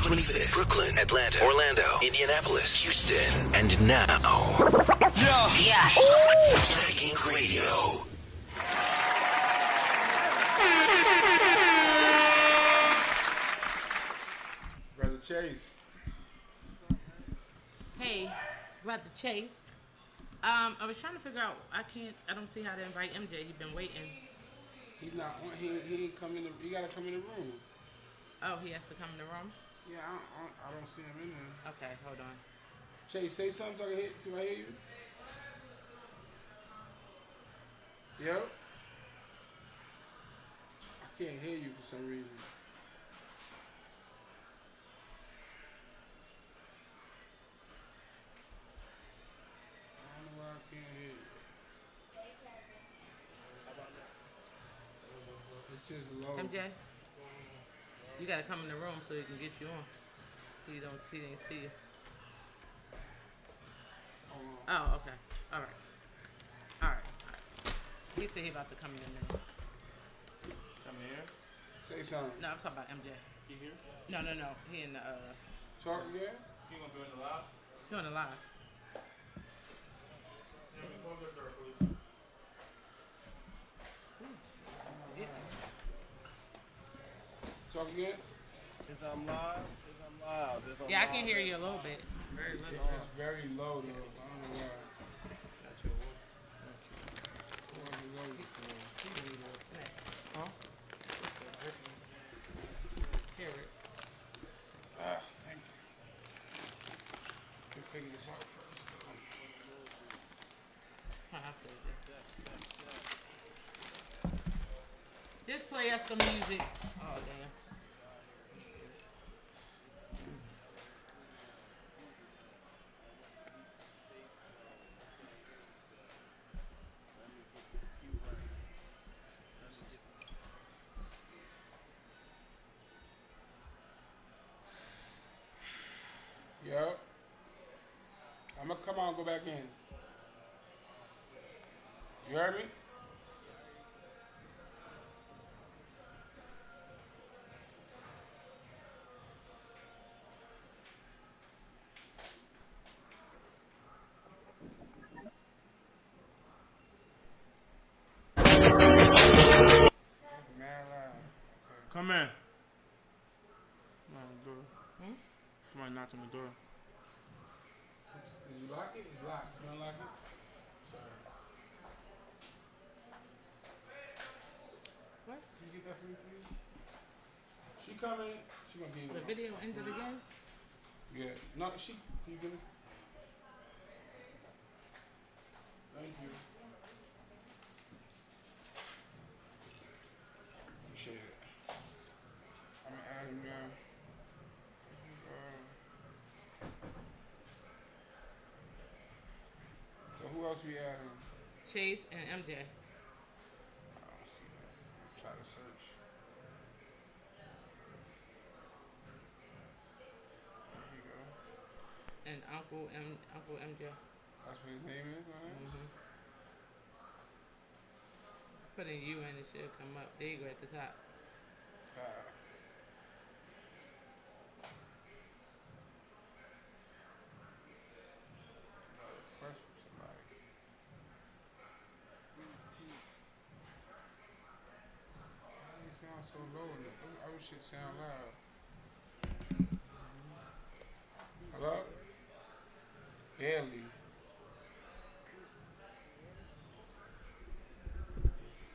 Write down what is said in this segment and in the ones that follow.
25th, Brooklyn, Atlanta, Orlando, Indianapolis, Houston, and now. Yeah. Black Ink Radio. Brother Chase. Hey, Brother Chase. I was trying to figure out. I don't see how to invite MJ. He's been waiting. He's not. He ain't come in. He gotta come in the room. Oh, he has to come in the room. Yeah, I don't see him in there. Okay, hold on. Chase, say something so I can hear. So I hear you. Yo. I can't hear you for some reason. I don't know why I can't hear you. It's just low. MJ, you gotta come in the room so he can get you on. He didn't see you. Oh, okay. All right. He said he about to come in there. Come here. Say something. No, I'm talking about MJ. You here? No. He in the Talk again. You gonna do it in the live? he on the live. Close the door, please. Talk again. Is I'm live? Yeah, I can hear you a little bit. Very little. It's very low though. I don't know why. Huh? Hear it. Thank you. Can figure this out first. I see it. Just play us some music. Oh damn. Yup. I'm gonna come out and go back in. You heard me? Man alive. Come in. Come on, the door. Somebody knocked on the door. Did you lock it? It's locked. You unlock it? Sorry. What? Can you get that for me, please? She coming. She gonna give you The video ended again? Yeah. No, she. Can you give it? Thank you. Appreciate it. I'm gonna add him now. So who else we adding? Chase and MJ. I don't see that. Try to search. There you go. And Uncle MJ. That's what his name is, right? Put in you and it should come up. There you go at the top. Request from somebody. Why do you sound so low? I wish it sound loud. Hello? Barely.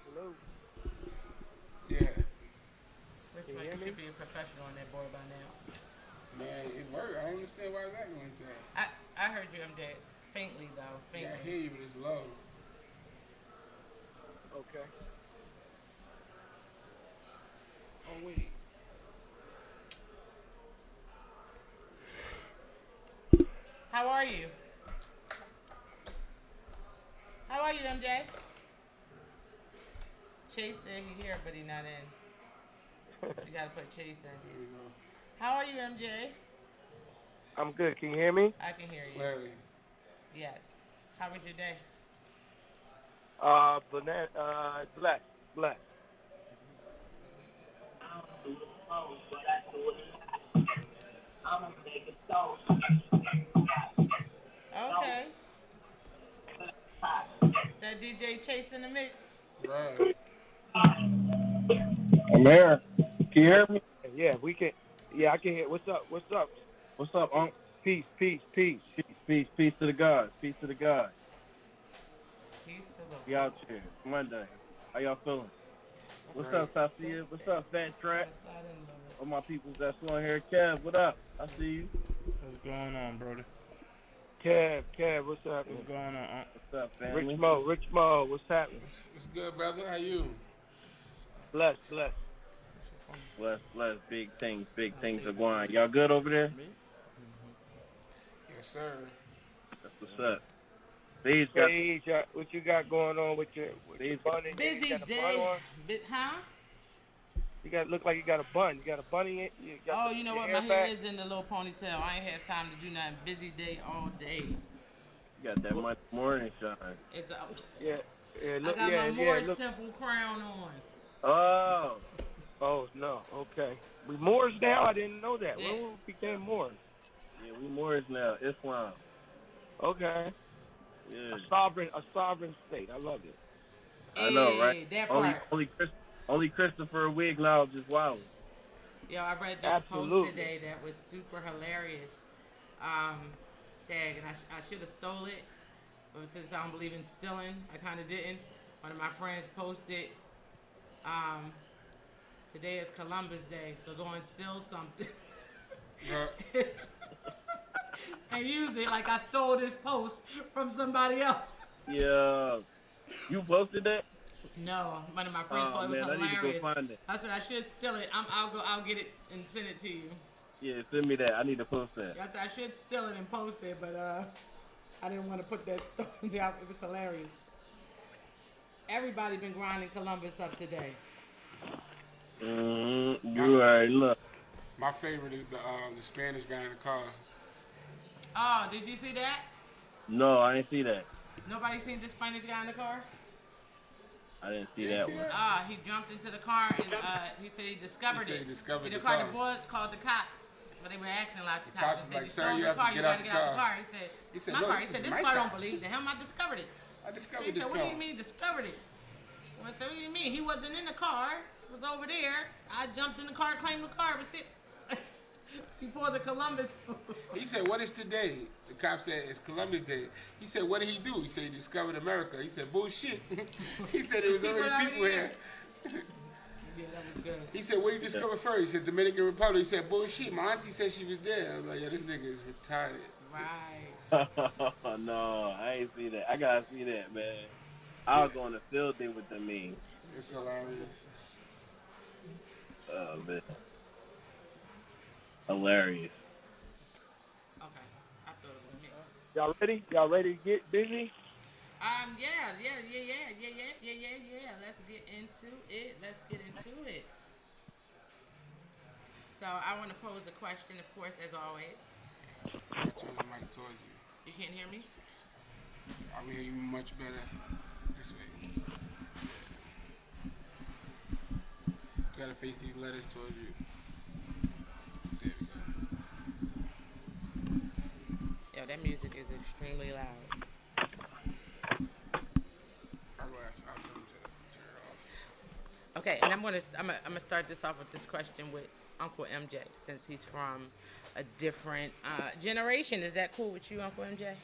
Hello. Yeah. Looks like you should be a professional on that board by now. Man, it worked. I don't understand why that went there. I heard you MJ faintly though. Yeah, I Faintly. hear you, but it's low. Okay. Oh, wait. How are you? How are you, MJ? Chase said he here, but he not in. You gotta put Chase in. There we go. How are you, MJ? I'm good. Can you hear me? I can hear you. Clearly. Yes. How was your day? Black. Okay. That DJ Chase in the mix. Right. I'm here. Can you hear me? Yeah, we can. Yeah, I can hear. What's up? What's up? What's up, Unc? Peace, peace, peace. Peace to the God. Peace to the God. Peace to the We out here. It's Monday. How y'all feeling? What's Great. up, Sophia? What's up, Fat Track? Slide in a little bit. All my peoples that's on here. Kev, what up? I see you. What's going on, brother? Kev, what's up? What's going on, Unc? What's up, family? Rich Mo, what's happening? What's good, brother? How you? Bless. Bless. Big things are going. Y'all good over there? Yes, sir. That's what's up. These got Sage, what you got going on with your bunny? Busy you got a bun day. on? Huh? You got look like you got a bun. You got a bunny in. You got Oh, you know your what? hair My hair back? is in the little ponytail. I ain't have time to do nothing. Busy day all day. you got that much morning shine. It's Yeah. I Look, got my yeah. Moorish Look. Temple crown on. Oh. Oh no. Okay. We Moors now. I didn't know that. Yeah. When we became Moors? Yeah, we Moors now. Islam. Okay. Yeah. A sovereign state. I love it. I know, right? Hey, that part. Only Christopher Wig now just wow. Yo, I read this Absolutely. post today that was super hilarious. Tag, and I should have stole it, but since I don't believe in stealing, I kind of didn't. One of my friends posted, today is Columbus Day, so go and steal something. And use it like I stole this post from somebody else. Yeah. You posted that? No, one of my friends Oh thought it was man, I need to hilarious. go find it. I said I should steal it. I'll get it and send it to you. Yeah, send me that. I need to post that. I said I should steal it and post it, but I didn't want to put that stuff out. It was hilarious. Everybody been grinding Columbus up today. You already look. My favorite is the Spanish guy in the car. Oh, did you see that? No, I didn't see that. Nobody seen the Spanish guy in the car? I didn't see You that see one. that? He jumped into the car and he said he discovered He said it. he discovered the car. car. The boys called the cops, but they were acting like the cops cops. was They like, said, "Sir, "You you have to car. get You out gotta the get out the car." car." He said, "My "No, car." this He said, is "This my car car. don't believe him. I discovered it." I discovered He this said, car. "What do you mean discovered it?" I said, "What do you mean? He wasn't in the car. He was over there. I jumped in the car, claimed the car, was it before the Columbus." He said, "What is today?" The cop said, "It's Columbus Day." He said, "What did he do?" He said, "He discovered America." He said, "Bullshit." He said, "There was already people here." Yeah, that was good. He said, "What did you discover first?" He said, "Dominican Republic." He said, "Bullshit. My auntie said she was there." I was like, "Yeah, this nigga is retarded." Right. No, I ain't see that. I gotta see that, man. I was going to field day with the memes. It's hilarious. Oh man, hilarious. Okay. I thought it was me. Y'all ready? Y'all ready to get busy? Yeah. Let's get into it. So I want to pose a question, of course, as always. I turn the mic towards you. You can't hear me? I will hear you much better this way. You gotta face these letters towards you. There we go. Yo, that music is extremely loud. I'll tell him to turn it off. Okay, and I'm gonna start this off with this question with Uncle MJ, since he's from a different generation. Is that cool with you, Uncle MJ?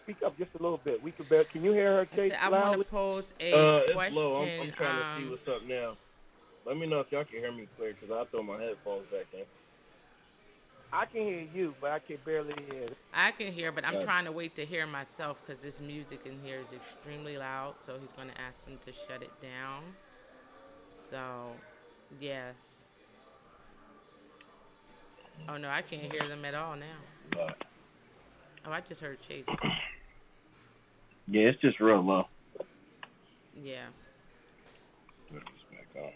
Speak up just a little bit. We could bear. Can you hear her, Kate? I want to loudly? pose a question. It's low. I'm trying to see what's up now. Let me know if y'all can hear me clear, because I throw my headphones back in. I can hear you, but I can barely hear. I can hear, but I'm trying to wait to hear myself because this music in here is extremely loud. So he's going to ask them to shut it down. So, yeah. Oh, no, I can't hear them at all now. Oh, I just heard Chase. Yeah, it's just real low. Yeah. Put this back on.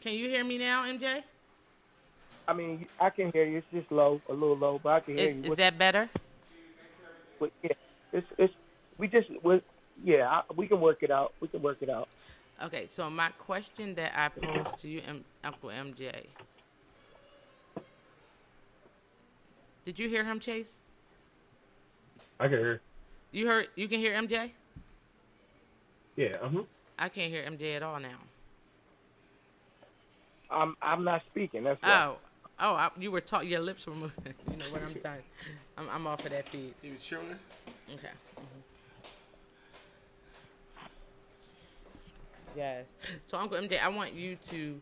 Can you hear me now, MJ? I mean, I can hear you. It's just low, a little low, but I can hear you. Is that better? But yeah, it's we can work it out. We can work it out. Okay, so my question that I posed to you, Uncle MJ. Did you hear him, Chase? I can hear. You can hear MJ? Yeah. I can't hear MJ at all now. I'm not speaking. That's right. You were talking. Your lips were moving. You know what I'm done. I'm off of that feed. He was chilling. Okay. Mm-hmm. Yes. So Uncle MJ, I want you to,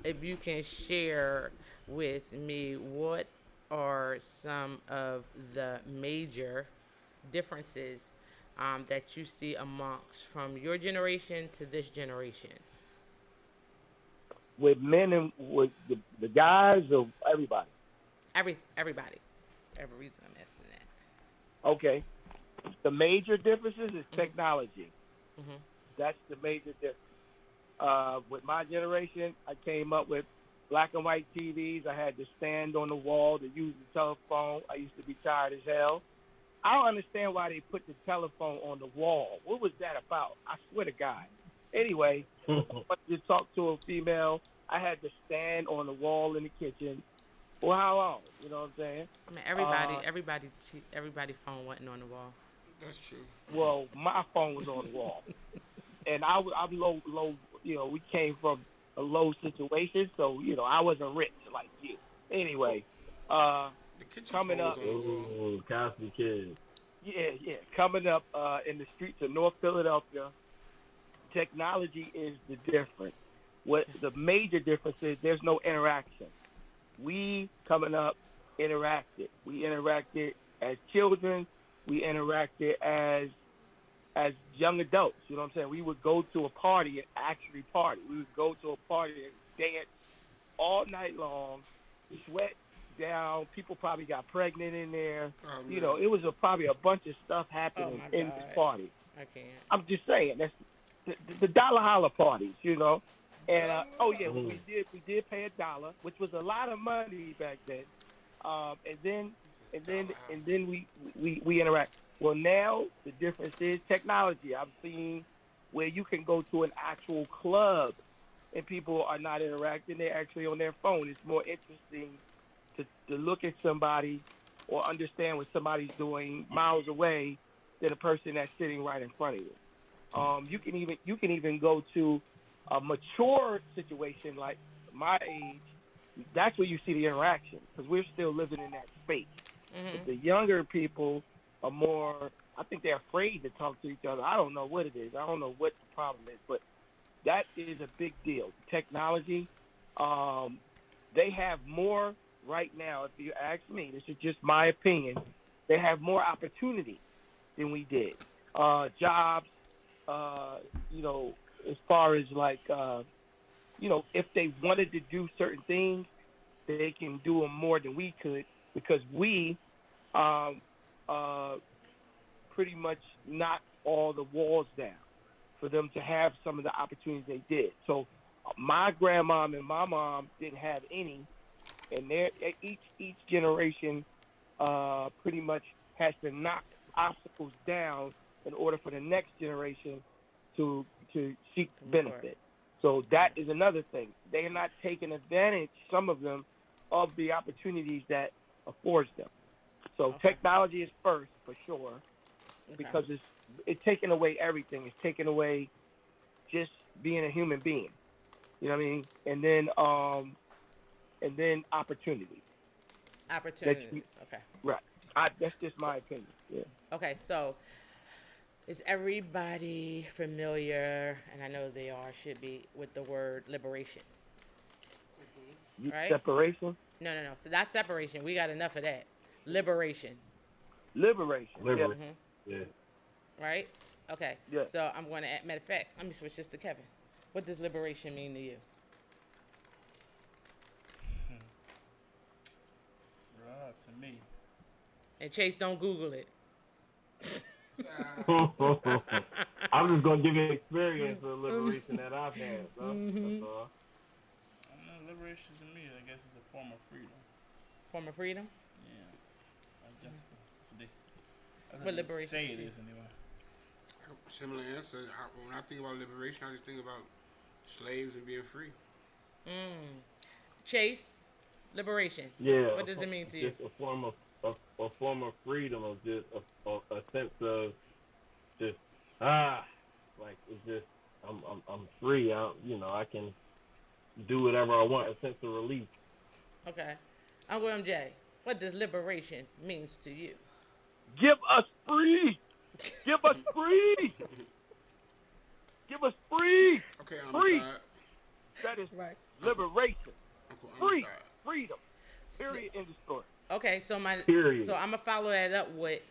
if you can share with me what are some of the major differences that you see amongst from your generation to this generation. With men and with the guys or everybody? Everybody. Every reason I'm asking that. Okay. The major differences is technology. Mm-hmm. That's the major difference. With my generation, I came up with black and white TVs. I had to stand on the wall to use the telephone. I used to be tired as hell. I don't understand why they put the telephone on the wall. What was that about? I swear to God. Anyway, I wanted to talk to a female. I had to stand on the wall in the kitchen. For how long? You know what I'm saying? I mean, everybody phone wasn't on the wall. That's true. Well, my phone was on the wall, and I'm low. You know, we came from a low situation, so you know I wasn't rich like you. Anyway, the kitchen coming up. Ooh, Cosby Kid. Yeah. Coming up in the streets of North Philadelphia, technology is the difference. What the major difference is, there's no interaction. We coming up interacted. We interacted as children. We interacted as young adults. You know what I'm saying? We would go to a party and actually party. We would go to a party and dance all night long, sweat down. People probably got pregnant in there. Oh, you know, it was probably a bunch of stuff happening in this party. I can't. I'm just saying, that's the dollar holler parties, you know. And we did pay $1, which was a lot of money back then. And then we interact. Well, now the difference is technology. I've seen where you can go to an actual club and people are not interacting; they're actually on their phone. It's more interesting to look at somebody or understand what somebody's doing miles away than a person that's sitting right in front of you. You can even go to a mature situation like my age. That's where you see the interaction because we're still living in that space. Mm-hmm. The younger people are more, I think they're afraid to talk to each other. I don't know what it is. I don't know what the problem is, but that is a big deal. Technology, they have more right now, if you ask me, this is just my opinion, they have more opportunity than we did. Jobs, you know, as far as like, you know, if they wanted to do certain things, they can do them more than we could because we pretty much knocked all the walls down for them to have some of the opportunities they did. So my grandmom and my mom didn't have any, and each generation pretty much has to knock obstacles down in order for the next generation to seek benefit. So that is another thing. They are not taking advantage, some of them, of the opportunities that affords them. So technology is first, for sure, because it's taking away everything. It's taking away just being a human being. You know what I mean? And then opportunity. Opportunities. Okay. Right. That's just my opinion. Yeah. Okay, so is everybody familiar, and I know they should be, with the word liberation? Right? Separation? No. So that's separation. We got enough of that. Liberation. Liberation. Yeah. Mm-hmm. Yeah. Right? Okay. Yeah. So I'm going to, matter of fact, let me switch this to Kevin. What does liberation mean to you? To me. And Chase, don't Google it. I'm just gonna give you an experience of liberation that I've had, bro. Mm-hmm. That's all. Liberation to me, I guess, is a form of freedom. Form of freedom? Yeah. I guess that's what liberation say it is anyway. Similar answer. When I think about liberation, I just think about slaves and being free. Chase, liberation. Yeah. What does it mean to you? Just a form of freedom, of just a sense of just like it's just I'm free. I can do whatever I want. A sense of relief. Okay. Uncle MJ, what does liberation means to you? Give us free. Give us free. Give us free. Okay, free. God. That is Right. liberation. Uncle, Free. Freedom. Period. End of story. Okay, so Period. so I'm gonna follow that up with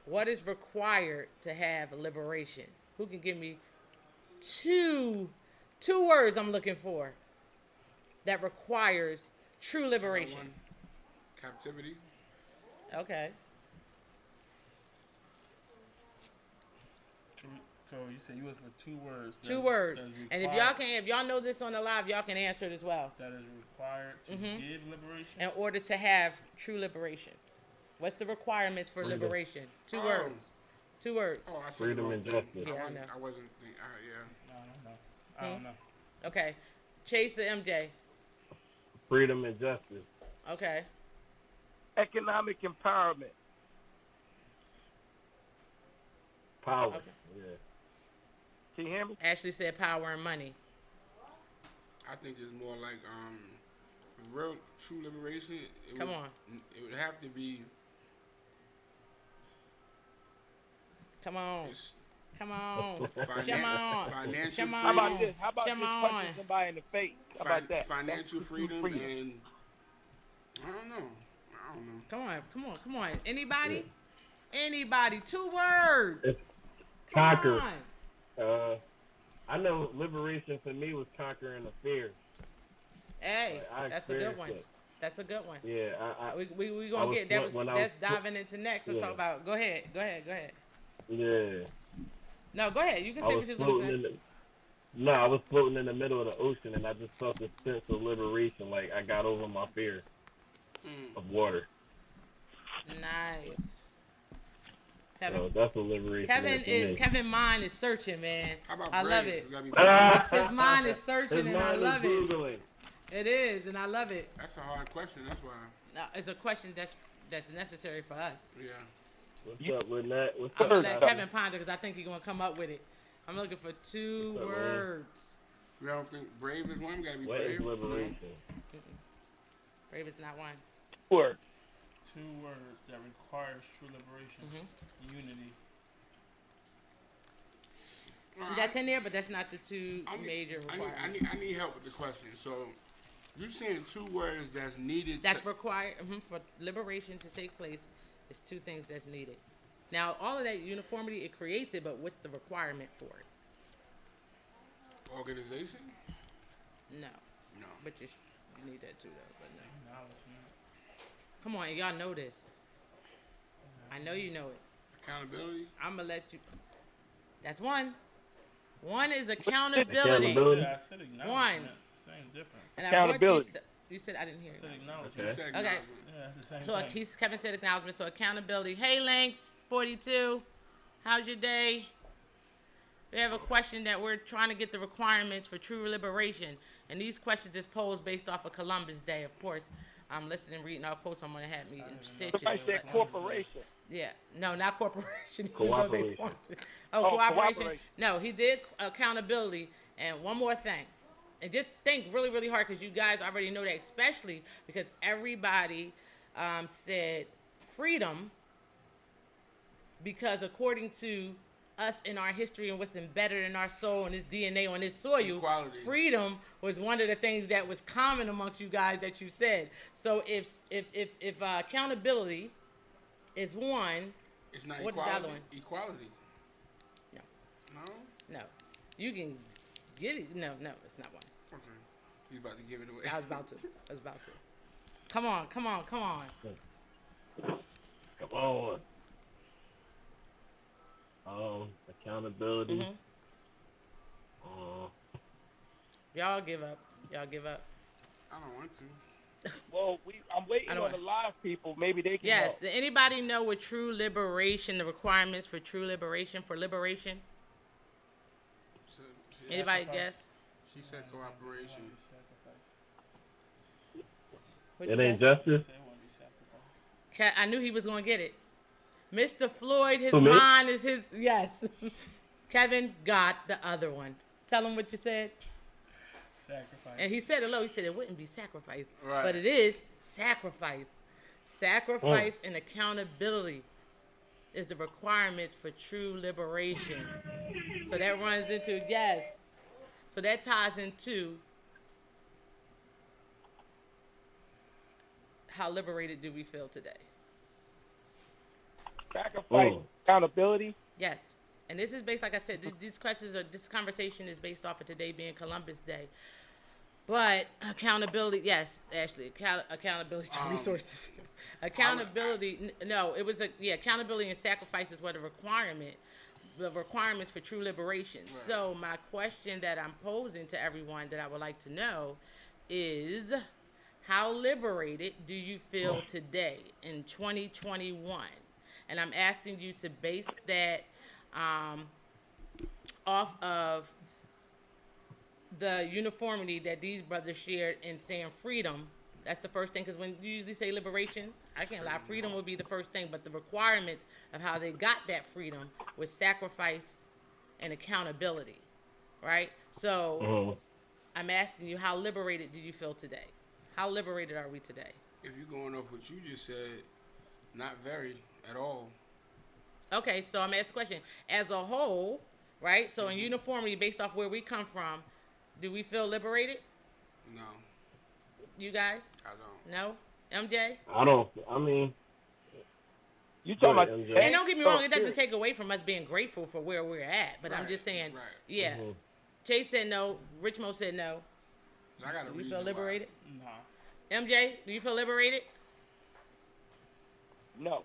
what is required to have liberation? Who can give me two words I'm looking for that requires true liberation? Captivity. Okay. So you said you was for 2 words. Two words. And if y'all know this on the live, y'all can answer it as well. That is required to give liberation. In order to have true liberation. What's the requirements for Freedom. liberation? 2 words. 2 words. Oh, I said Freedom and justice. Yeah, I I know. wasn't thinking. I don't know. Okay. Chase the MJ. Freedom and justice. Okay. Economic empowerment. Power. Okay. Yeah. Can you hear me? Ashley said power and money. I think it's more like real true liberation. Come on. It would have to be. Come on. It's Come on. Financial Come on. How about this? How about Come just on. punching somebody in the face? How about that? Financial That's true freedom and I don't know. Come on. Anybody? 2 words. It's Come conquer. on. I know liberation for me was conquering a fear. Hey, I that's a good one. experienced it. That's a good one. Yeah, We I gonna was get that. when I That's was- diving into next. Let's Yeah. talk about. Go ahead. yeah. No, go ahead. You can I say was what you're gonna floating say. I was floating in the middle of the ocean, and I just felt this sense of liberation, like I got over my fear of water. Nice. So Kevin, that's what liberation is for me. Kevin mind is searching, man. How about I love brave? it. You gotta be brave. His mind is searching, His and I mind love is it. Googling. It is, and I love it. That's a hard question. That's why. It's a question that's necessary for us. Yeah. What's up, Lynette? What's I'm up? gonna let Adam? Kevin ponder because I think he's gonna come up with it. I'm looking for 2 What's up, man? words. You don't think brave is one? You gotta be What brave. is liberation? Brave is not one. Word. 2 words that requires true liberation. Unity. That's in there, but that's not the 2 major I requirements. need help with the question. So, you saying 2 words that's needed? That's required for liberation to take place. It's 2 things that's needed. Now, all of that uniformity, it creates it, but what's the requirement for it? Organization? No. No. But you need that too, though. But no. Acknowledgement. Come on, y'all know this. I know you know it. Accountability? I'm going to let you. That's one. One is accountability. Accountability. I said acknowledgement. One. It's the same difference. And Accountability. You said I didn't hear I it. said acknowledgement. You Okay. said Okay. acknowledgement. Yeah, that's the same So thing. Kevin said acknowledgement. So accountability. Hey, Lynx, 42. How's your day? We have a question that we're trying to get the requirements for true liberation. And these questions is posed based off of Columbus Day. Of course, I'm listening, reading all quotes. Someone had me in stitches. Somebody said but- corporation. Yeah, no, not corporation. Cooperation. Oh, cooperation. cooperation. No, he did accountability. And one more thing. And just think really, really hard because you guys already know that, especially because everybody said freedom because according to us in our history and what's embedded in our soul and this DNA on this soil, Equality. freedom was one of the things that was common amongst you guys that you said. So if accountability is one, It's not What is the equality. other one? Equality. no, No? no, you can get it. No, it's not one. Okay. You about to give it away. I was about to. Come on. Come on. Accountability. Y'all give up. I don't want to. Well, I'm waiting on the live people. Maybe they can help. Does anybody know what true liberation, the requirements for true liberation, Anybody guess? She said cooperation. It ain't justice. I knew he was going to get it. Mr. Floyd, his Who, me? mind is his, yes. Kevin got the other one. Tell him what you said. Sacrifice. And he said it low. He said it wouldn't be sacrifice. Right. But it is sacrifice. Sacrifice and accountability is the requirements for true liberation. So that runs into, yes. So that ties into how liberated do we feel today? Sacrifice, accountability. Yes. And this is based, like I said, this conversation is based off of today being Columbus Day. But accountability, yes, Ashley, accountability to resources. Accountability, accountability and sacrifices were the requirements for true liberation. Right. So my question that I'm posing to everyone that I would like to know is, how liberated do you feel today in 2021? And I'm asking you to base that off of the uniformity that these brothers shared in saying freedom. That's the first thing, because when you usually say liberation, I can't lie, freedom would be the first thing, but the requirements of how they got that freedom was sacrifice and accountability, right? So I'm asking you, how liberated do you feel today? How liberated are we today? If you're going off what you just said, not very at all. Okay, so I'm asking the question. As a whole, right? So in uniformity, based off where we come from, do we feel liberated? No. You guys? I don't. No? MJ? I don't. I mean, you talking about MJ. And don't get me wrong, it doesn't take away from us being grateful for where we're at. But I'm just saying, yeah. Chase said no. Rich Mo said no. I got a Do you reason feel liberated? No. MJ, do you feel liberated? No.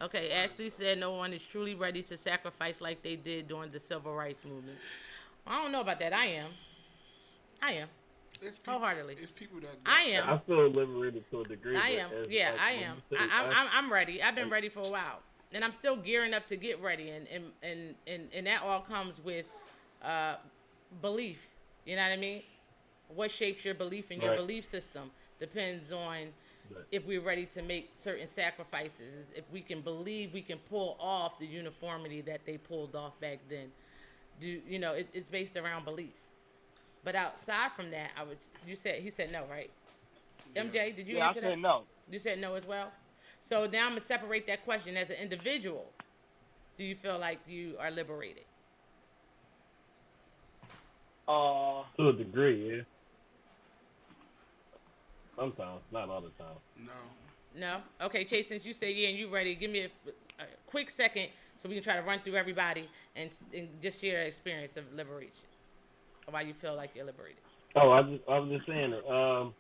Okay, Ashley said no one is truly ready to sacrifice like they did during the Civil Rights Movement. I don't know about that. I am. It's people, wholeheartedly. It's people that. I am. I feel liberated to a degree. I am. Yeah, I am. I'm ready. I've been ready for a while, and I'm still gearing up to get ready. And that all comes with belief. You know what I mean? What shapes your belief and your belief system depends on if we're ready to make certain sacrifices. If we can believe we can pull off the uniformity that they pulled off back then. It's based around belief. But outside from that, he said no, right? Yeah. MJ, did you answer that? I said no. You said no as well? So now I'm going to separate that question. As an individual, do you feel like you are liberated? To a degree, yeah. Sometimes, not all the time. No. Okay, Chase, since you say yeah and you ready, give me a quick second so we can try to run through everybody and just share an experience of liberation. Why you feel like you're liberated. Oh, I was just saying it. I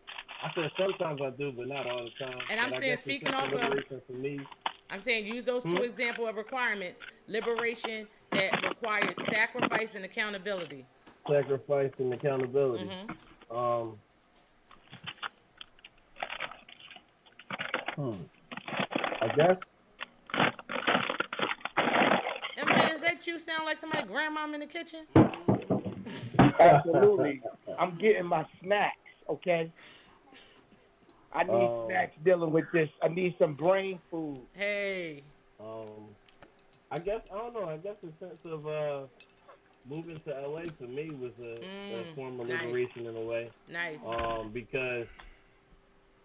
said sometimes I do, but not all the time. And I'm saying, speaking off of, for me, I'm saying use those two example of requirements. Liberation that required sacrifice and accountability. Sacrifice and accountability. I guess. MJ, is that you sound like somebody grandmom in the kitchen? Absolutely. I'm getting my snacks, okay? I need snacks dealing with this. I need some brain food. Hey. I guess, I don't know, I guess the sense of moving to LA for me was a form of liberation in a way. Nice. Because,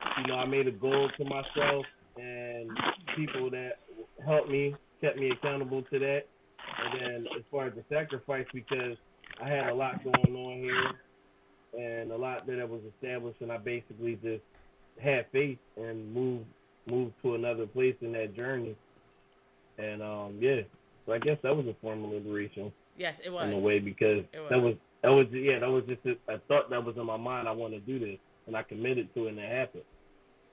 I made a goal to myself and people that helped me, kept me accountable to that. And then as far as the sacrifice, because I had a lot going on here and a lot that was established, and I basically just had faith and moved to another place in that journey. And so I guess that was a form of liberation. Yes, it was. In a way, because that was just I thought that was in my mind. I want to do this, and I committed to it, and it happened.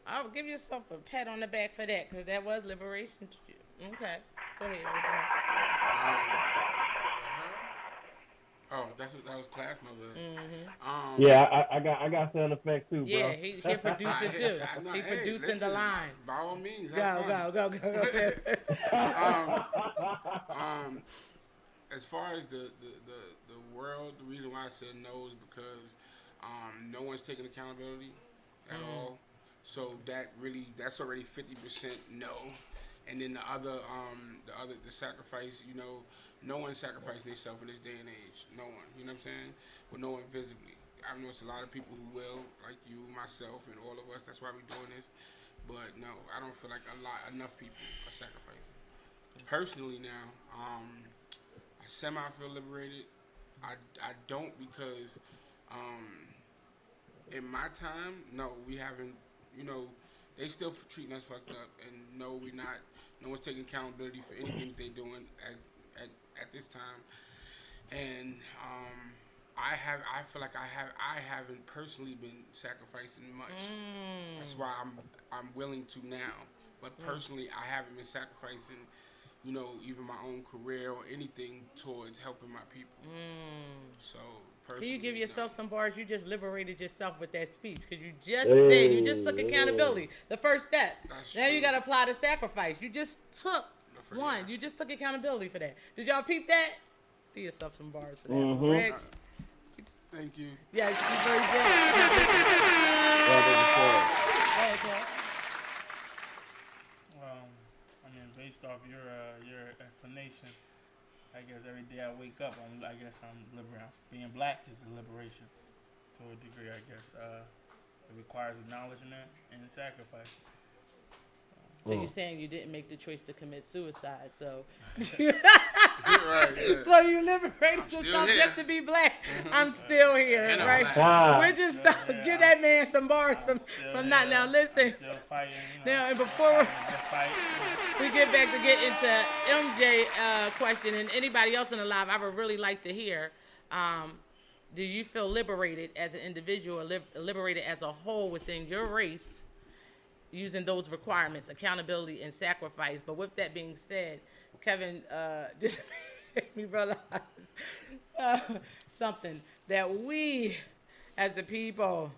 I'll give yourself a pat on the back for that, because that was liberation to you. Okay, go ahead. Oh, that was class mother. Yeah, I got sound effects too, bro. Yeah, he producing too. He producing the line. By all means, go. As far as the world, the reason why I said no is because no one's taking accountability at all. So that's already 50% no. And then the sacrifice, no one sacrificing themselves in this day and age. No one, you know what I'm saying? Well, no one visibly. I know it's a lot of people who will, like you, myself, and all of us. That's why we're doing this. But no, I don't feel like enough people are sacrificing. Personally now, I semi-feel liberated. I don't because in my time, no, we haven't, they still treating us fucked up. And no, we're not, no one's taking accountability for anything that they're doing at this time. And I feel like I haven't personally been sacrificing much. That's why I'm willing to now. But personally, I haven't been sacrificing, even my own career or anything towards helping my people. So personally, can you give yourself some bars? You just liberated yourself with that speech because you just said you just took accountability. The first step. That's now true. you got to apply the sacrifice. You just took one. You just took accountability for that. Did y'all peep that? Give yourself some bars for that. Rich? Thank you. Yeah, she's very good. Based off your explanation, I guess every day I wake up, I'm liberated. Being black is a liberation to a degree, I guess. It requires acknowledgement and sacrifice. So you're saying you didn't make the choice to commit suicide, so right, yeah. So you liberated yourself just to be black. I'm still here, and right? We're just give that man some bars from not now. Listen, I'm still fighting, now and before we get back to get into MJ question and anybody else on the live, I would really like to hear. Do you feel liberated as an individual, or liberated as a whole within your race? Using those requirements, accountability and sacrifice. But with that being said, Kevin just made me realize something that we as a people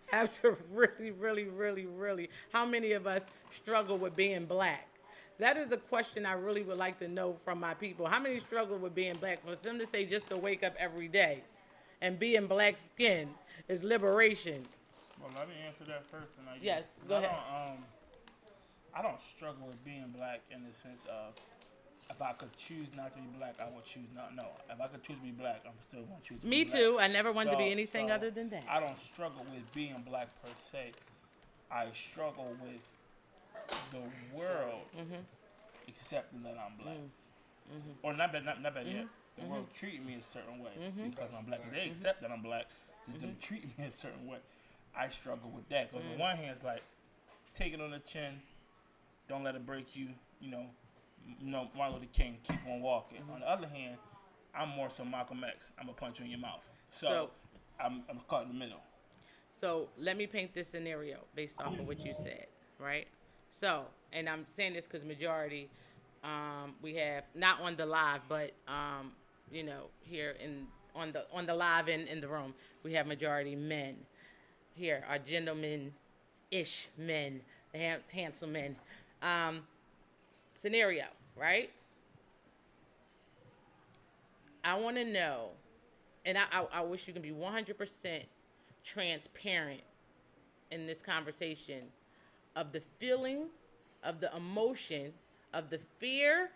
have to really, how many of us struggle with being black? That is a question I really would like to know from my people. How many struggle with being black? For them to say just to wake up every day and being black skin is liberation. Well, let me answer that first. Yes, go ahead. I don't struggle with being black in the sense of if I could choose not to be black, I would choose not. No, if I could choose to be black, I'm still going to choose to be black. Me too. I never wanted to be anything other than that. I don't struggle with being black per se. I struggle with the world accepting that I'm black. Or not bad yet. The world treating me a certain way because I'm black. If they accept that I'm black, just them treating me a certain way. I struggle with that because on one hand it's like take it on the chin, don't let it break you. Martin Luther King, keep on walking. On the other hand, I'm more so Malcolm X. I'm gonna punch you in your mouth. So I'm caught in the middle. So let me paint this scenario based off of what you said, right? So, and I'm saying this because majority, we have not on the live, but here on the live in the room, we have majority men. Here are gentlemen-ish men, handsome men. Scenario, right? I want to know, and I wish you can be 100% transparent in this conversation of the feeling, of the emotion, of the fear,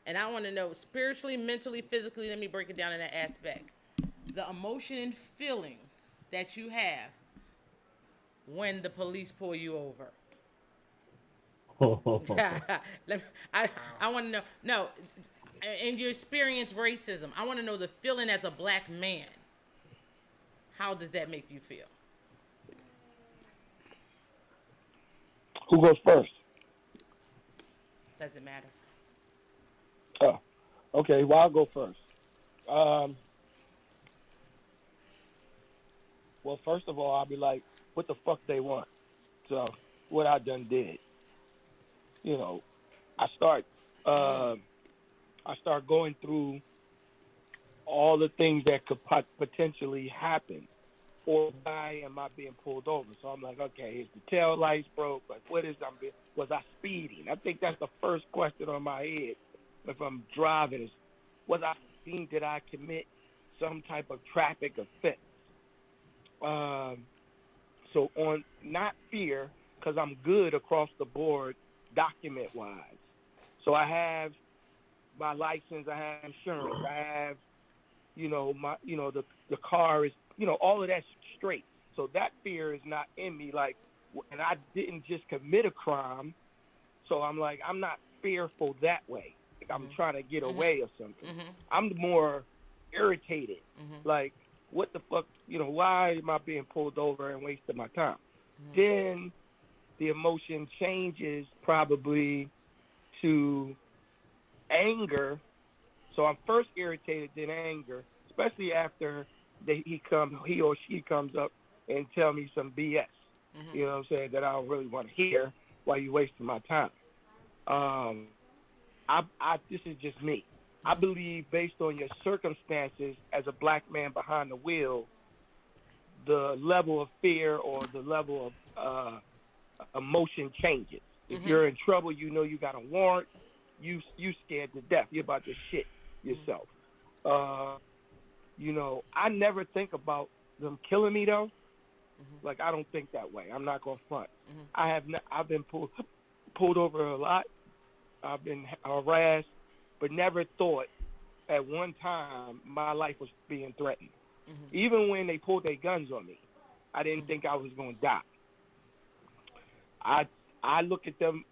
and I want to know spiritually, mentally, physically, let me break it down in that aspect. The emotion and feeling that you have when the police pull you over. I want to know. No, in your experience racism, I want to know the feeling as a black man. How does that make you feel? Who goes first? Doesn't matter. Oh, okay. Well, I'll go first. Well, first of all, I'll be like, what the fuck they want? So, what I done did. I start going through all the things that could potentially happen. Or why am I being pulled over? So I'm like, okay, is the tail lights broke? Like, was I speeding? I think that's the first question on my head if I'm driving is, was I speeding? Did I commit some type of traffic offense? So on not fear, because I'm good across the board document-wise. So I have my license, I have insurance, I have, the car is, all of that's straight. So that fear is not in me. Like, and I didn't just commit a crime. So I'm like, I'm not fearful that way. Like I'm trying to get away or something. I'm more irritated. Like, what the fuck, why am I being pulled over and wasting my time? Then the emotion changes probably to anger. So I'm first irritated, then anger, especially after he or she comes up and tell me some BS. You know what I'm saying, that I don't really want to hear while you're wasting my time. This is just me. I believe based on your circumstances as a black man behind the wheel, the level of fear or the level of emotion changes. If you're in trouble, you got a warrant, you scared to death. You're about to shit yourself. I never think about them killing me though. Like, I don't think that way. I'm not gonna front. I've been pulled over a lot. I've been harassed, but never thought at one time my life was being threatened. Even when they pulled their guns on me, I didn't think I was gonna die. I look at them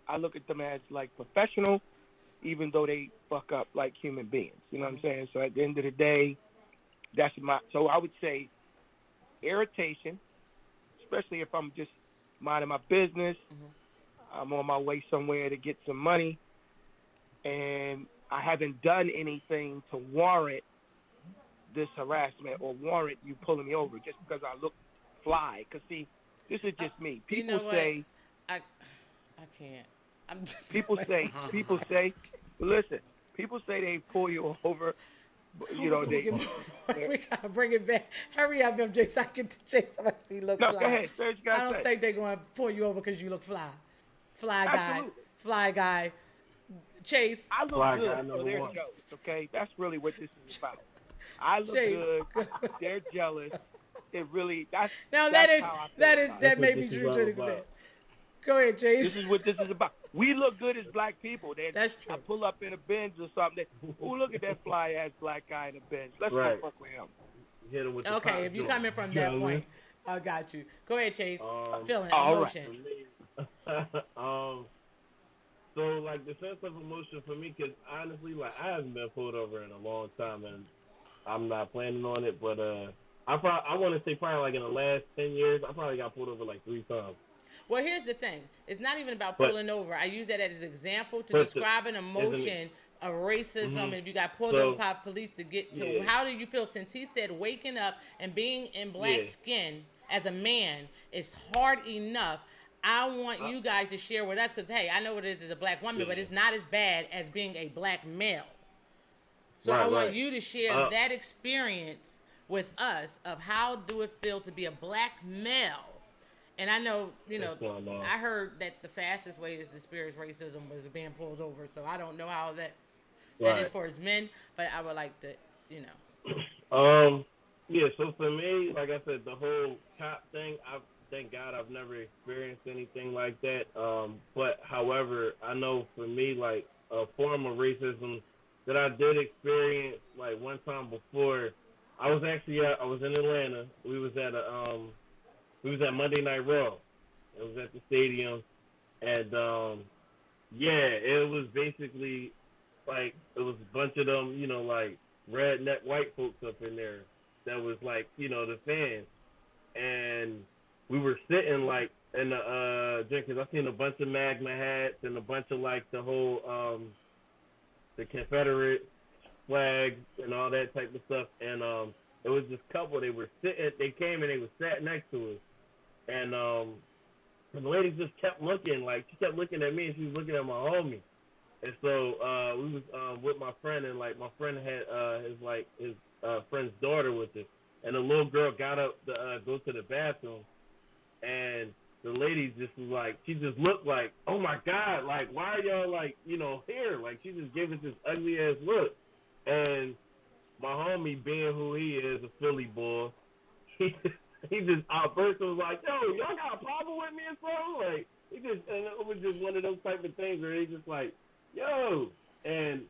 as like professional, even though they fuck up like human beings. You know what I'm saying? So at the end of the day, so I would say irritation, especially if I'm just minding my business. I'm on my way somewhere to get some money, and I haven't done anything to warrant this harassment or warrant you pulling me over just because I look fly. Because, see, this is just me. People say... I can't. I'm just... People say, listen, people say they pull you over... we gotta bring it back. Hurry up, MJ, so I can chase somebody you look fly. Go ahead. Say what you gotta I don't think they're going to pull you over because you look fly. Absolutely. Fly guy. Chase. I look fly good, so they're jealous, okay? That's really what this is about. I look good, they're jealous. It really, that may be true to an extent. Go ahead, Chase. This is what this is about. We look good as black people. That's true. I pull up in a Benz or something. Look at that fly ass black guy in a Benz. Let's go fuck with him. Hit him with okay, if you come in from that point, I got you. Go ahead, Chase. Feeling emotion. Right. So like the sense of emotion for me, because honestly, like I haven't been pulled over in a long time, and I'm not planning on it. But I want to say probably like in the last 10 years, I probably got pulled over like 3 times. Well, here's the thing. It's not even about pulling over. I use that as an example to describe an emotion of racism. And if you got pulled over by police to get to, how do you feel? Since he said waking up and being in black skin as a man is hard enough. I want you guys to share with us because, hey, I know what it is as a black woman, but it's not as bad as being a black male. So I want you to share that experience with us of how do it feel to be a black male. And I know, I heard that the fastest way is to experience racism was being pulled over. So I don't know how that is for his men, but I would like to, Yeah, so for me, like I said, the whole cop thing, thank God I've never experienced anything like that. But however, I know for me, like a form of racism that I did experience, like one time before, I was in Atlanta. We was at Monday Night Raw. It was at the stadium, and it was basically like it was a bunch of them, like redneck white folks up in there that was like, the fans, and we were sitting like in the because I seen a bunch of Magma hats and a bunch of like the whole the Confederate flags and all that type of stuff, and it was this couple. They came and they were sat next to us, and the lady just kept looking, like she kept looking at me and she was looking at my homie, and so we was with my friend, and like my friend had his friend's daughter with us, and the little girl got up to go to the bathroom, and the lady just was like, she just looked like, oh my God, like, why are y'all like, here? Like, she just gave us this ugly ass look. And my homie, being who he is, a Philly boy, he just first was like, yo, y'all got a problem with me or something? Like, and it was just one of those type of things where he just like, yo, and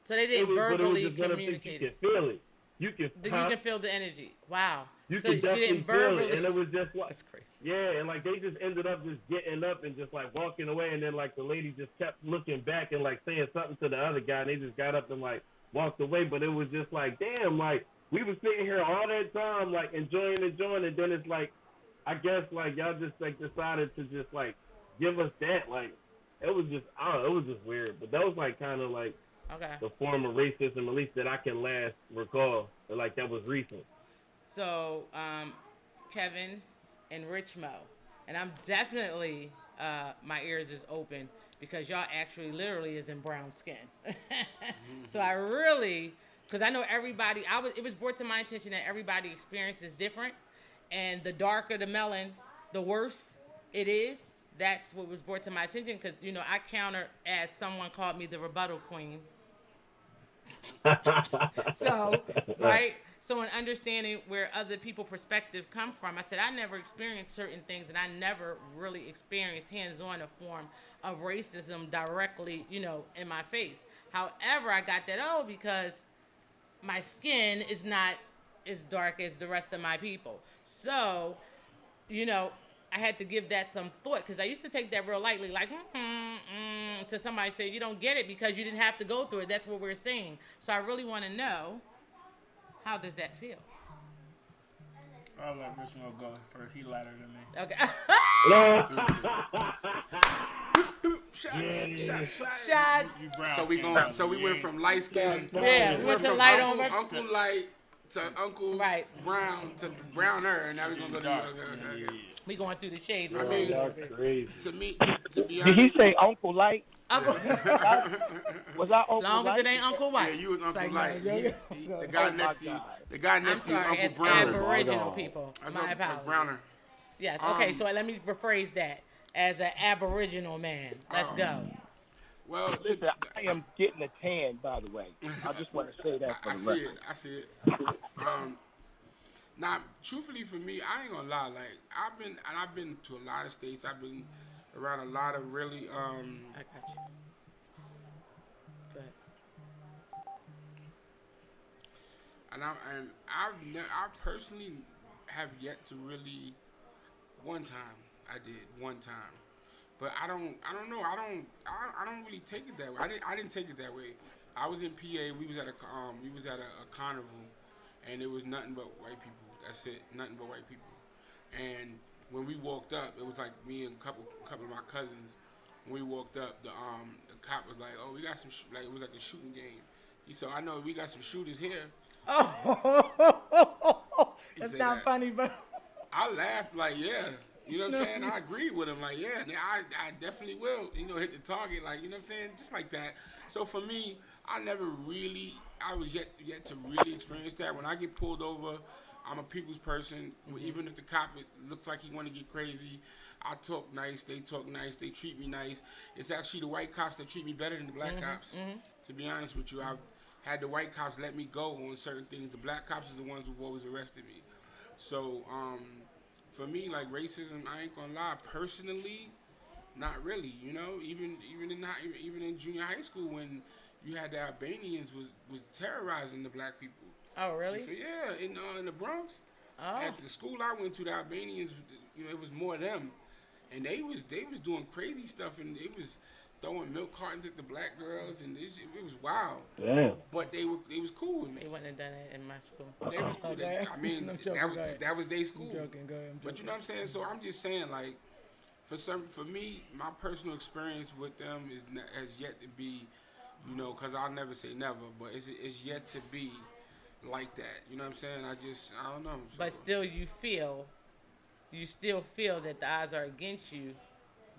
so they didn't verbally You communicate. can feel it. You can feel the energy. Wow. You so can definitely feel it, and it was just like, that's crazy. Yeah, and like they just ended up just getting up and just like walking away, and then like the lady just kept looking back and like saying something to the other guy, and they just got up and like walked away. But it was just like, damn, like we was sitting here all that time, like enjoying, and then it's like, I guess like y'all just like decided to just like give us that, like it was just, I don't know, it was just weird. But that was like kind of like the form of racism, at least that I can last recall, or like that was recent. So, Kevin and Rich Mo, and I'm definitely, my ears is open because y'all actually literally is in brown skin. So I really, because I know everybody, it was brought to my attention that everybody experience is different, and the darker the melon, the worse it is. That's what was brought to my attention because, I counter as someone called me the rebuttal queen. So, right? So in understanding where other people's perspective come from, I said I never experienced certain things, and I never really experienced hands-on a form of racism directly, in my face. However, I got that because my skin is not as dark as the rest of my people. So, I had to give that some thought because I used to take that real lightly, like, to somebody say, you don't get it because you didn't have to go through it. That's what we're saying. So I really want to know, how does that feel? I'll let Rich Mo go first. He lighter than me. Okay. Shots. So we went from light skin. Yeah, we went from light on Uncle Light to Uncle Brown to browner, and now we're gonna go to. We going through the shades. I mean, crazy. To be honest. Did he say Uncle Light? Uncle. Was I Uncle Long Light? as it ain't Uncle White. Yeah, you was Uncle Light. The guy next to you. The guy I'm next to you is sorry, Uncle it's Browner. Aboriginal people. That's My apologies. Browner. Yes. Okay. So let me rephrase that as an Aboriginal man. Let's go. Well, listen, I am getting a tan, by the way. I just want to say that for the record. I see it. Now, truthfully, for me, I ain't gonna lie. Like I've been to a lot of states. I've been around a lot of really. I got you. Go ahead. And I personally have yet to really. One time I did. But I don't know. I don't really take it that way. I didn't take it that way. I was in PA. We was at a carnival, and it was nothing but white people. That's it. Nothing but white people. And when we walked up, it was like me and a couple of my cousins. When we walked up, the cop was like, "Oh, we got some." Like it was like a shooting game. He said, "I know we got some shooters here." Oh, that's not funny, but I laughed like, yeah. You know what I'm saying? I agreed with him. Like, yeah, I definitely will, hit the target. Like, you know what I'm saying? Just like that. So for me, I was yet to really experience that. When I get pulled over, I'm a people's person. Mm-hmm. Even if the cop looks like he want to get crazy, I talk nice. They talk nice. They treat me nice. It's actually the white cops that treat me better than the black cops. Mm-hmm. To be honest with you, I've had the white cops let me go on certain things. The black cops are the ones who've always arrested me. So, for me, like racism, I ain't gonna lie. Personally, not really. Even in junior high school, when you had the Albanians was terrorizing the black people. Oh, really? So, yeah, in the Bronx. Oh. At the school I went to, the Albanians, it was more them, and they was doing crazy stuff, and it was throwing milk cartons at the black girls, and it was wild. Damn. But they was cool with me. They wouldn't have done it in my school. They was cool. Okay. I mean, that was their school. I'm joking. Go ahead. But you know what I'm saying? So I'm just saying, like, for me, my personal experience with them has yet to be, because I'll never say never, but it's yet to be like that. You know what I'm saying? I don't know. So. But still, you still feel that the odds are against you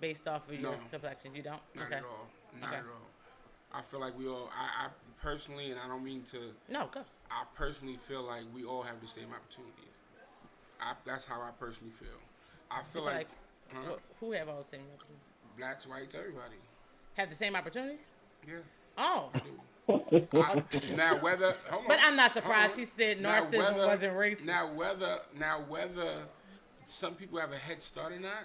based off of your complexion. You don't? Not okay. at all. Not at I feel like we all. I personally, and I don't mean to. No, go. I personally feel like we all have the same opportunities. That's how I personally feel. I feel like who have all the same opportunities? Blacks, whites, everybody have the same opportunity. Yeah. Oh. I do. Now whether. Hold on, but I'm not surprised he said narcissism wasn't racist. Now whether some people have a head start or not,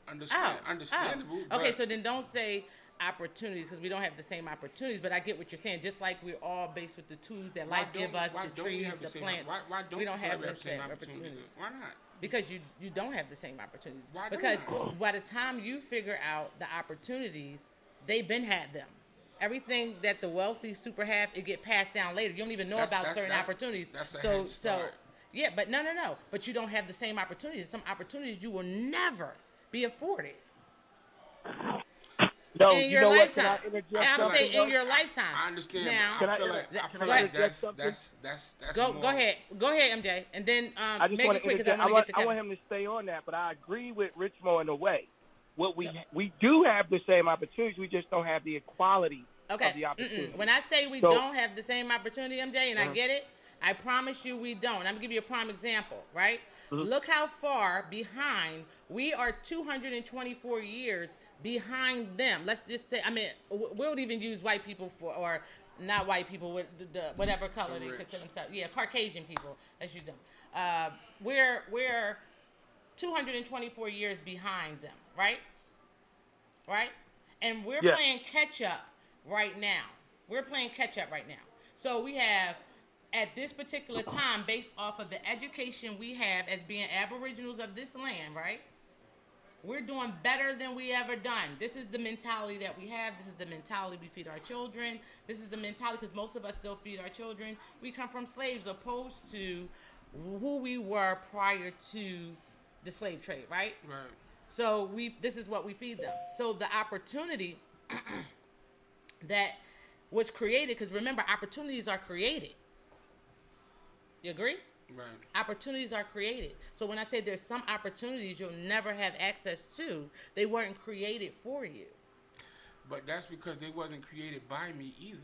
understandable. Okay, so then don't say opportunities because we don't have the same opportunities. But I get what you're saying. Just like we're all based with the tools that life give us, the trees, the plants. Why don't we don't have the same opportunities? Why not? Because you don't have the same opportunities. Why because don't by the time you figure out the opportunities, they've been had them. Everything that the wealthy super have, it get passed down later. You don't even know about certain opportunities. That's a head start. Yeah, but no. But you don't have the same opportunities. Some opportunities you will never be afforded. No, in your lifetime. I'm saying in your lifetime. I understand. Now, I feel like that's go more. Go ahead, MJ, and then I just make it quick because I want him to stay on that, but I agree with Richmo in a way. What we do have the same opportunities, we just don't have the equality of the opportunity. When I say we don't have the same opportunity, MJ, and I get it, I promise you we don't. I'm gonna give you a prime example, right? Look how far behind we are. 224 years behind them. Let's just say, I mean, we'll even use white people or not white people with the whatever color they consider themselves. Yeah, Caucasian people. Let's use them. We're 224 years behind them, right? Right? And we're playing catch up right now. So we have, at this particular time, based off of the education we have as being aboriginals of this land, right? We're doing better than we ever done. This is the mentality that we have. This is the mentality we feed our children. This is the mentality, because most of us still feed our children. We come from slaves opposed to who we were prior to the slave trade, right? Right. So this is what we feed them. So the opportunity that was created, because remember, opportunities are created. You agree? Right. Opportunities are created. So when I say there's some opportunities you'll never have access to, they weren't created for you. But that's because they wasn't created by me either.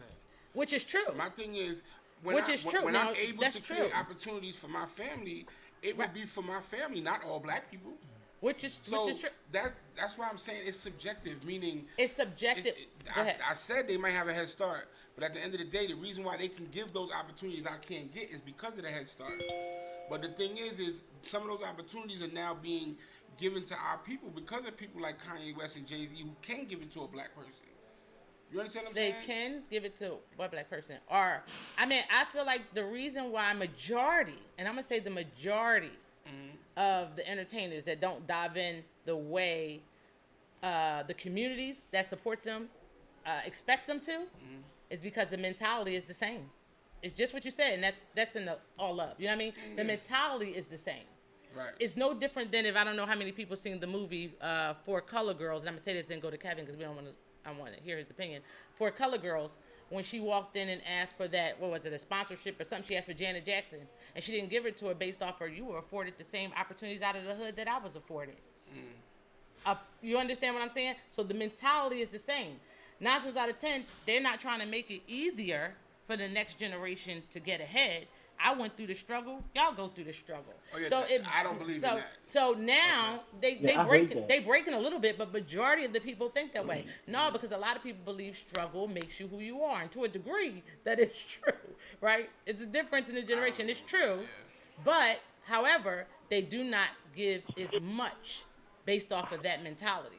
Which is true. My thing is, when I'm able to create opportunities for my family, it would be for my family, not all black people. Which is true. That's why I'm saying it's subjective, meaning... It's subjective. I said they might have a head start, but at the end of the day, the reason why they can give those opportunities I can't get is because of the head start. But the thing is some of those opportunities are now being given to our people because of people like Kanye West and Jay-Z who can give it to a black person. You understand what I'm saying? They can give it to a black person. Or, I mean, I feel like the reason why majority, and I'm going to say the majority of the entertainers that don't dive in the way the communities that support them expect them to, is because the mentality is the same. It's just what you said, and that's in the all up. You know what I mean? The mentality is the same. Right. It's no different than if I don't know how many people seen the movie For Color Girls, and I'm gonna say this and go to Kevin because I want to hear his opinion. For Color Girls, when she walked in and asked for that, what was it, a sponsorship or something? She asked for Janet Jackson, and she didn't give it to her based off her. You were afforded the same opportunities out of the hood that I was afforded. You understand what I'm saying? So the mentality is the same. 9 times out of 10, they're not trying to make it easier for the next generation to get ahead. I went through the struggle. Y'all go through the struggle. Oh, yeah, so I don't believe in that. So now they breaking a little bit, but majority of the people think that way. No, because a lot of people believe struggle makes you who you are, and to a degree that is true, right? It's a difference in the generation. It's true, but however, they do not give as much based off of that mentality.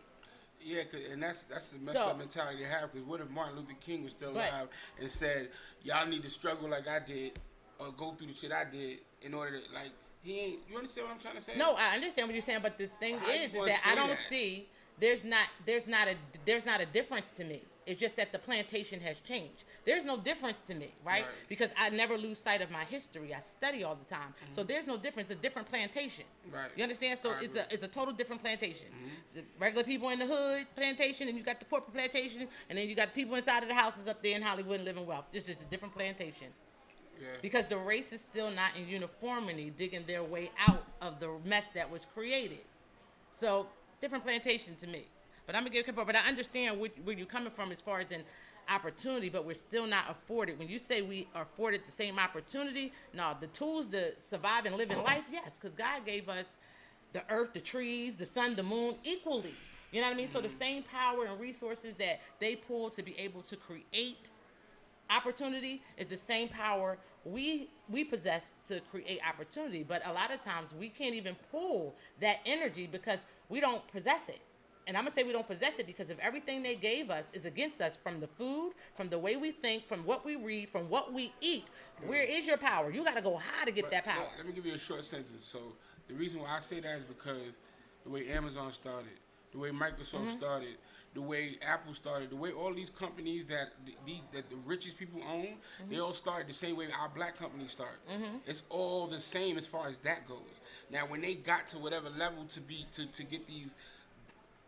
Yeah, and that's the messed up mentality to have. Because what if Martin Luther King was still alive and said, "Y'all need to struggle like I did, or go through the shit I did in order to like." He ain't. You understand what I'm trying to say? No, I understand what you're saying, but the thing is that I don't see. There's not a difference to me. It's just that the plantation has changed. There's no difference to me, right? Because I never lose sight of my history. I study all the time. So there's no difference. It's a different plantation. Right. You understand? So it's a total different plantation. The regular people in the hood plantation, and you got the corporate plantation, and then you got people inside of the houses up there in Hollywood and living wealth. It's just a different plantation. Yeah. Because the race is still not in uniformity, digging their way out of the mess that was created. So different plantation to me. But I'm gonna give it. But I understand where you're coming from as far as an opportunity, but we're still not afforded. When you say we are afforded the same opportunity, no, the tools to survive and live in life, yes, because God gave us the earth, the trees, the sun, the moon equally. You know what I mean? So the same power and resources that they pull to be able to create opportunity is the same power we possess to create opportunity. But a lot of times we can't even pull that energy because we don't possess it. And I'm going to say we don't possess it because if everything they gave us is against us, from the food, from the way we think, from what we read, from what we eat, where is your power? You got to go high to get that power. Let me give you a short sentence. So the reason why I say that is because the way Amazon started, the way Microsoft started, the way Apple started, the way all these companies that the richest people own, they all started the same way our black companies started. It's all the same as far as that goes. Now, when they got to whatever level to get these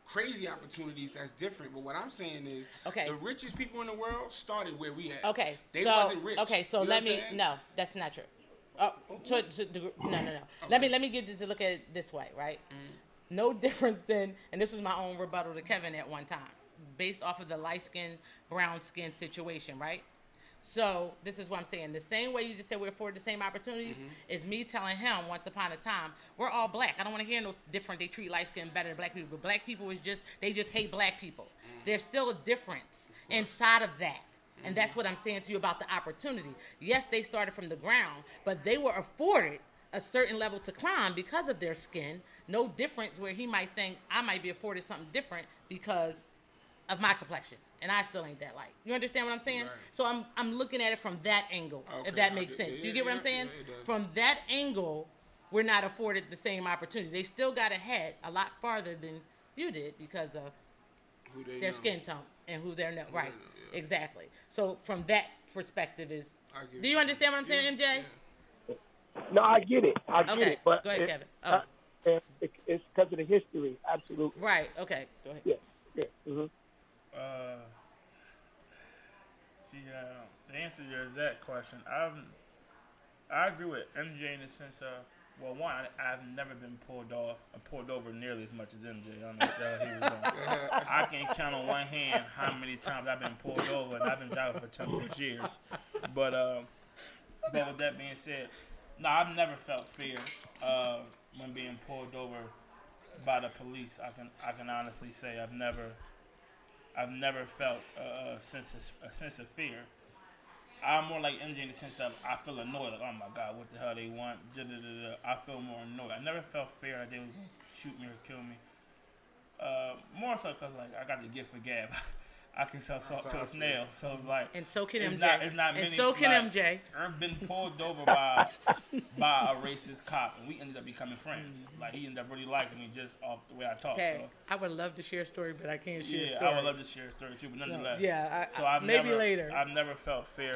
crazy opportunities, that's different. But what I'm saying is, the richest people in the world started where we at. Okay, they wasn't rich. Okay, so you know no, that's not true. No. Okay. Let me get you to look at it this way, right? No difference than, and this was my own rebuttal to Kevin at one time, based off of the light skin, brown skin situation, right? So this is what I'm saying. The same way you just said we're afforded the same opportunities is me telling him once upon a time, we're all black. I don't want to hear no different. They treat light skin better than black people. But black people they just hate black people. There's still a difference inside of that. And that's what I'm saying to you about the opportunity. Yes, they started from the ground, but they were afforded a certain level to climb because of their skin. No difference where he might think I might be afforded something different because of my complexion, and I still ain't that light. You understand what I'm saying? Right. So I'm looking at it from that angle, if that makes sense. You get what I'm saying? From that angle, we're not afforded the same opportunity. They still got ahead a lot farther than you did because of their skin tone and who they're right. Exactly. So from that perspective do you understand what I'm saying, MJ? No, I get it. I get it. But go ahead, Kevin. It's because of the history. Absolutely. Right. Okay. Go ahead. Yeah. Mm-hmm. To answer your exact question, I agree with MJ in the sense of, well, one, I've never been pulled over nearly as much as MJ. I don't know what the hell he was doing. I can count on one hand how many times I've been pulled over, and I've been driving for 10 years. But with that being said, no, I've never felt fear when being pulled over by the police. I can honestly say I've never felt a sense of fear. I'm more like MJ in the sense of I feel annoyed, like, oh my God, what the hell they want? I feel more annoyed. I never felt fear that they would shoot me or kill me. More so because like I got the gift of gab. I can sell salt to a snail, so it's like. And so can MJ. It's not many. And so can MJ. I've been pulled over by a racist cop, and we ended up becoming friends. Like he ended up really liking me just off the way I talk. Okay. So. I would love to share a story, but I can't share a story. Yeah, I would love to share a story too, but nonetheless. No. Yeah, so I've maybe never, later. I've never felt fear